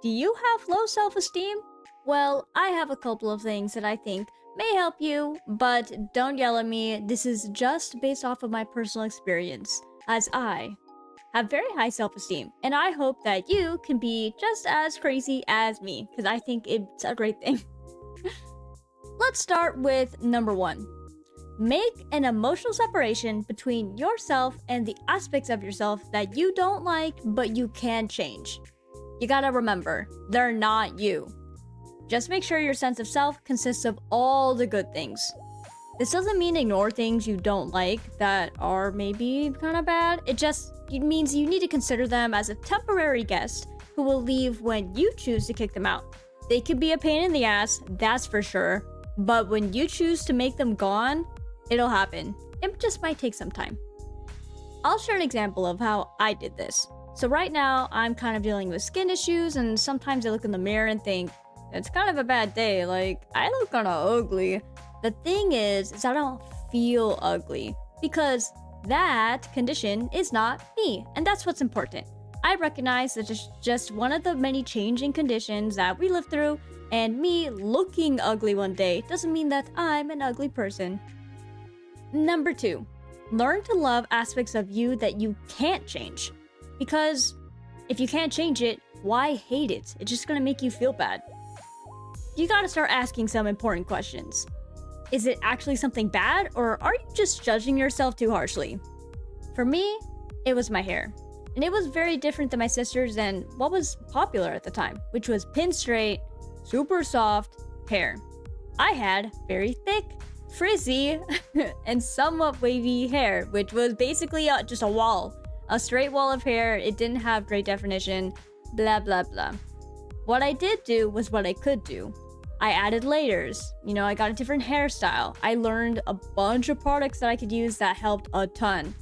Do you have low self-esteem? Well, I have a couple of things that I think may help you, but don't yell at me. This is just based off of my personal experience, as I have very high self-esteem, and I hope that you can be just as crazy as me, because I think it's a great thing. Let's start with number 1. Make an emotional separation between yourself and the aspects of yourself that you don't like, but you can change. You gotta remember, they're not you. Just make sure your sense of self consists of all the good things. This doesn't mean ignore things you don't like that are maybe kind of bad. It means you need to consider them as a temporary guest who will leave when you choose to kick them out. They could be a pain in the ass, that's for sure, but when you choose to make them gone, it'll happen. It just might take some time. I'll share an example of how I did this. So right now, I'm kind of dealing with skin issues, and sometimes I look in the mirror and think, it's kind of a bad day, like, I look kind of ugly. The thing is I don't feel ugly, because that condition is not me, and that's what's important. I recognize that it's just one of the many changing conditions that we live through, and me looking ugly one day doesn't mean that I'm an ugly person. Number 2, learn to love aspects of you that you can't change. Because if you can't change it, why hate it? It's just gonna make you feel bad. You gotta start asking some important questions. Is it actually something bad, or are you just judging yourself too harshly? For me, it was my hair. And it was very different than my sister's and what was popular at the time, which was pin straight, super soft hair. I had very thick, frizzy, and somewhat wavy hair, which was basically just a wall. A straight wall of hair. It didn't have great definition, blah blah blah. What I did do was what I could do. I added layers. I got a different hairstyle. I learned a bunch of products that I could use that helped a ton.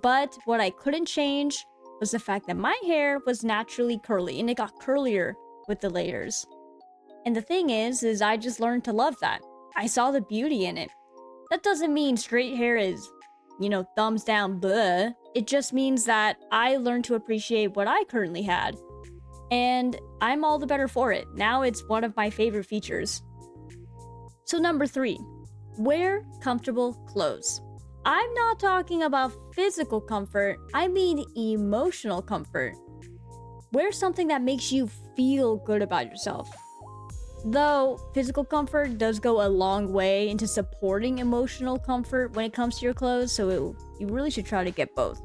But what I couldn't change was the fact that my hair was naturally curly, and it got curlier with the layers. And the thing is I just learned to love that. I saw the beauty in it. That doesn't mean straight hair is, thumbs down, bleh. It just means that I learned to appreciate what I currently had. And I'm all the better for it. Now it's one of my favorite features. So number 3, wear comfortable clothes. I'm not talking about physical comfort, I mean emotional comfort. Wear something that makes you feel good about yourself. Though physical comfort does go a long way into supporting emotional comfort when it comes to your clothes, so you really should try to get both.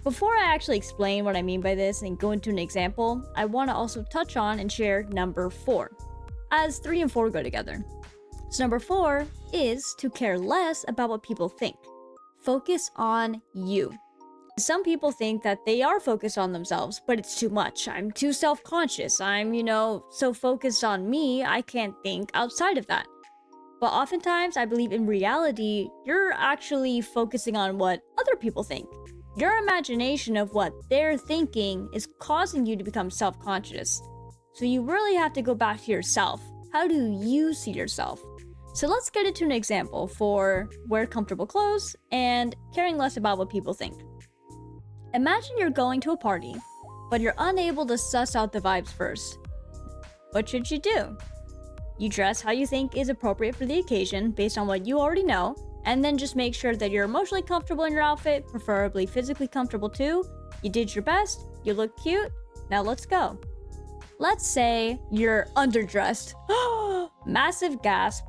Before I actually explain what I mean by this and go into an example, I want to also touch on and share number 4, as 3 and 4 go together. So number 4 is to care less about what people think. Focus on you. Some people think that they are focused on themselves, but it's too much. I'm too self-conscious. I'm, so focused on me, I can't think outside of that. But oftentimes, I believe in reality, you're actually focusing on what other people think. Your imagination of what they're thinking is causing you to become self-conscious. So you really have to go back to yourself. How do you see yourself? So let's get into an example for wear comfortable clothes and caring less about what people think. Imagine you're going to a party, but you're unable to suss out the vibes first. What should you do? You dress how you think is appropriate for the occasion based on what you already know, and then just make sure that you're emotionally comfortable in your outfit, preferably physically comfortable too. You did your best, you look cute, now let's go. Let's say you're underdressed. Massive gasp.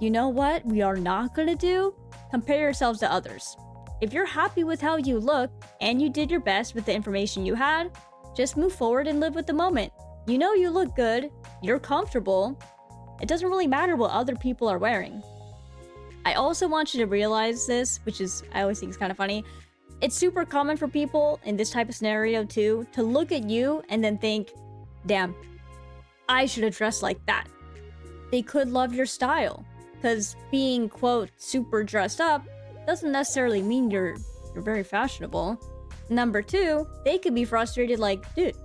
You know what we are not gonna do? Compare yourselves to others. If you're happy with how you look, and you did your best with the information you had, just move forward and live with the moment. You know you look good, you're comfortable. It doesn't really matter what other people are wearing. I also want you to realize this, I always think is kind of funny. It's super common for people in this type of scenario too, to look at you and then think, damn, I should have dressed like that. They could love your style, because being, quote, super dressed up doesn't necessarily mean you're very fashionable. Number 2, they could be frustrated like, dude,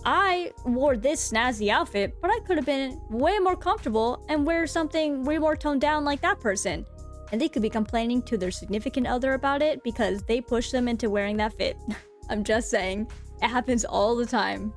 I wore this snazzy outfit, but I could have been way more comfortable and wear something way more toned down like that person. And they could be complaining to their significant other about it because they pushed them into wearing that fit. I'm just saying, it happens all the time.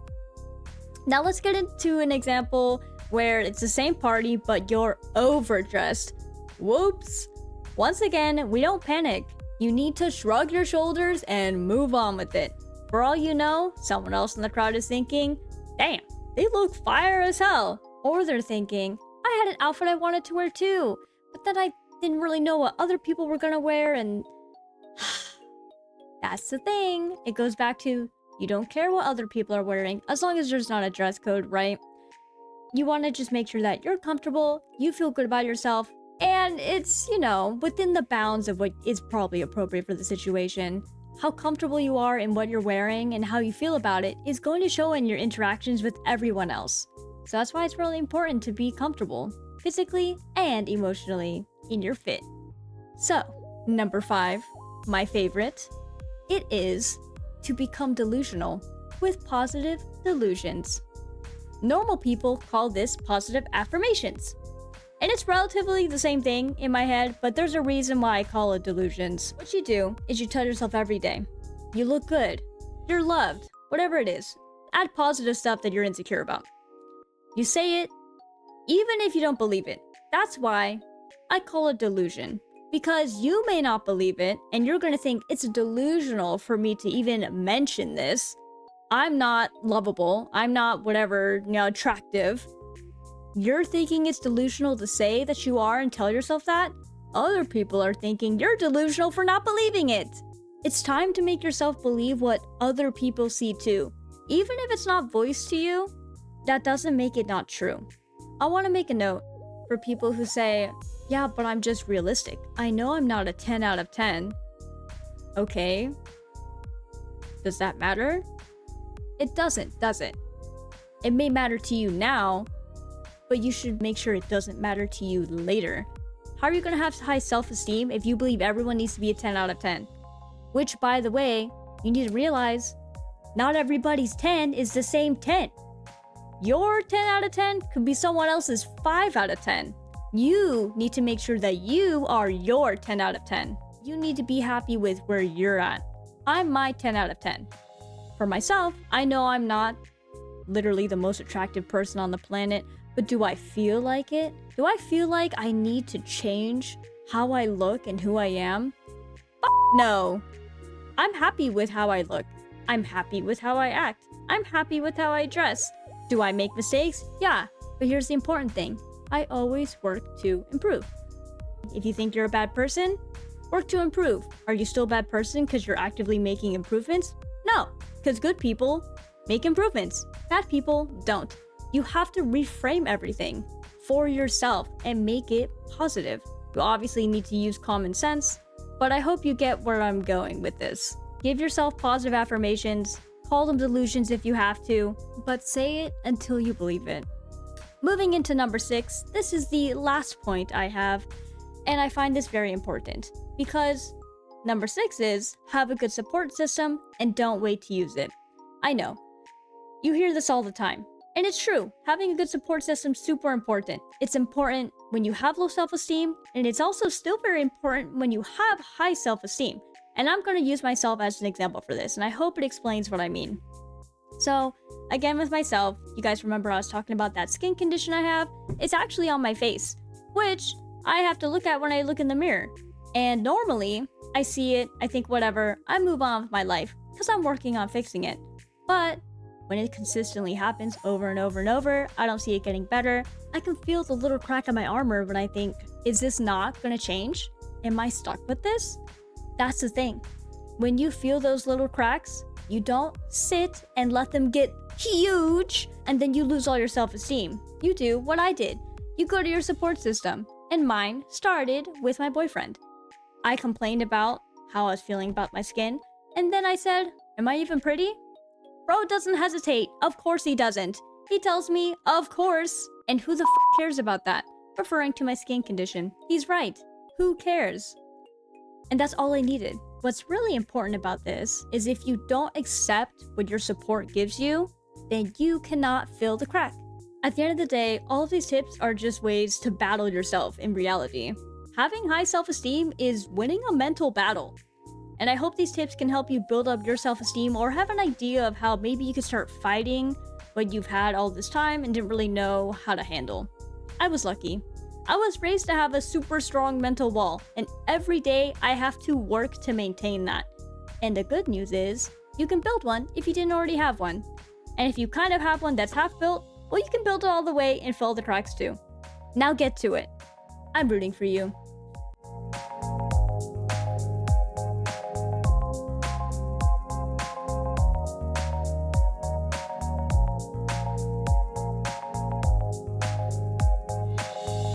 Now let's get into an example where it's the same party, but you're overdressed. Whoops. Once again, we don't panic. You need to shrug your shoulders and move on with it. For all you know, someone else in the crowd is thinking, damn, they look fire as hell. Or they're thinking, I had an outfit I wanted to wear too, but then I didn't really know what other people were gonna wear, and that's the thing. It goes back to, you don't care what other people are wearing, as long as there's not a dress code, right? You want to just make sure that you're comfortable, you feel good about yourself, and it's, within the bounds of what is probably appropriate for the situation. How comfortable you are in what you're wearing and how you feel about it is going to show in your interactions with everyone else. So that's why it's really important to be comfortable, physically and emotionally, in your fit. So, number 5, my favorite, it is to become delusional with positive delusions. Normal people call this positive affirmations. And it's relatively the same thing in my head, but there's a reason why I call it delusions. What you do is you tell yourself every day, you look good, you're loved, whatever it is. Add positive stuff that you're insecure about. You say it, even if you don't believe it. That's why I call it delusion. Because you may not believe it, and you're gonna think it's delusional for me to even mention this. I'm not lovable, I'm not whatever, attractive. You're thinking it's delusional to say that you are and tell yourself that? Other people are thinking you're delusional for not believing it. It's time to make yourself believe what other people see too. Even if it's not voiced to you, that doesn't make it not true. I want to make a note for people who say, yeah, but I'm just realistic. I know I'm not a 10 out of 10. Okay. Does that matter? It doesn't, does it? It may matter to you now, but you should make sure it doesn't matter to you later. How are you going to have high self-esteem if you believe everyone needs to be a 10 out of 10? Which, by the way, you need to realize, not everybody's 10 is the same 10. Your 10 out of 10 could be someone else's 5 out of 10. You need to make sure that you are your 10 out of 10. You need to be happy with where you're at. I'm my 10 out of 10. For myself, I know I'm not literally the most attractive person on the planet, but do I feel like it? Do I feel like I need to change how I look and who I am? No. I'm happy with how I look. I'm happy with how I act. I'm happy with how I dress. Do I make mistakes? Yeah. But here's the important thing. I always work to improve. If you think you're a bad person, work to improve. Are you still a bad person because you're actively making improvements? No, because good people make improvements. Bad people don't. You have to reframe everything for yourself and make it positive. You obviously need to use common sense, but I hope you get where I'm going with this. Give yourself positive affirmations, call them delusions if you have to, but say it until you believe it. Moving into number 6, this is the last point I have, and I find this very important because number 6 is have a good support system and don't wait to use it. I know, you hear this all the time, and it's true. Having a good support system is super important. It's important when you have low self-esteem, and it's also still very important when you have high self-esteem. And I'm going to use myself as an example for this, and I hope it explains what I mean. So, again with myself, you guys remember I was talking about that skin condition I have? It's actually on my face, which I have to look at when I look in the mirror. And normally, I see it, I think whatever, I move on with my life, because I'm working on fixing it. But when it consistently happens over and over and over, I don't see it getting better. I can feel the little crack in my armor when I think, is this not gonna change? Am I stuck with this? That's the thing. When you feel those little cracks, you don't sit and let them get huge and then you lose all your self-esteem. You do what I did. You go to your support system. And mine started with my boyfriend. I complained about how I was feeling about my skin, and then I said, am I even pretty? Bro doesn't hesitate. Of course he doesn't. He tells me, of course. And who the f cares about that? Referring to my skin condition. He's right. Who cares? And that's all I needed. What's really important about this is if you don't accept what your support gives you, then you cannot fill the crack. At the end of the day, all of these tips are just ways to battle yourself in reality. Having high self-esteem is winning a mental battle. And I hope these tips can help you build up your self-esteem or have an idea of how maybe you can start fighting but you've had all this time and didn't really know how to handle. I was lucky. I was raised to have a super strong mental wall, and every day I have to work to maintain that. And the good news is, you can build one if you didn't already have one. And if you kind of have one that's half built, well, you can build it all the way and fill the cracks too. Now get to it. I'm rooting for you.